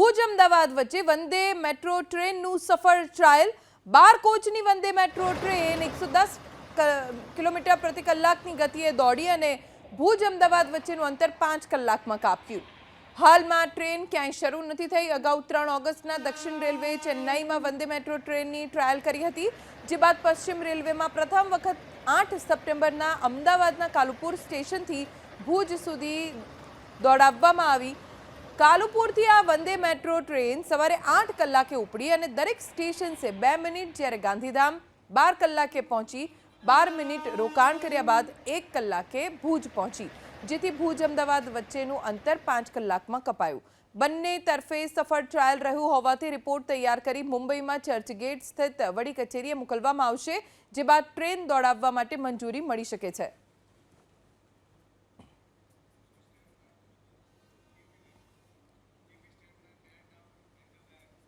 ભુજ અમદાવાદ વચ્ચે વંદે મેટ્રો ટ્રેનનું સફળ ટ્રાયલ 12 કોચની વંદે મેટ્રો ટ્રેન 110 કિલોમીટર પ્રતિ કલાકની ગતિએ દોડી અને ભુજ અમદાવાદ વચ્ચેનું અંતર 5 કલાકમાં કાપ્યું। હાલમાં ટ્રેન ક્યાંય શરૂ નથી થઈ। અગાઉ 3 ઓગસ્ટના દક્ષિણ રેલવે ચેન્નાઈમાં વંદે મેટ્રો ટ્રેનની ટ્રાયલ કરી હતી, જે બાદ પશ્ચિમ રેલવેમાં પ્રથમ વખત 8 સપ્ટેમ્બરના અમદાવાદના કાલુપુર સ્ટેશનથી ભુજ સુધી દોડાવવામાં આવી। કાલુપુરથી આ વંદે મેટ્રો ટ્રેન સવારે 8 કલાકે ઉપડી અને દરેક સ્ટેશનસે 2 મિનિટ, જ્યારે ગાંધીધામ 12 કલાકે પહોંચી 12 મિનિટ રોકાણ કર્યા બાદ 1 કલાકે ભુજ પહોંચી, જેથી ભુજ અમદાવાદ વચ્ચેનું અંતર 5 કલાકમાં કપાયું। બંને તરફે સફળ ટ્રાયલ રહ્યું હોવાથી રિપોર્ટ તૈયાર કરી મુંબઈમાં ચર્ચગેટ સ્થિત વડી કચેરીએ મોકલવામાં આવશે, જે બાદ ટ્રેન દોડાવવા માટે મંજૂરી મળી શકે છે।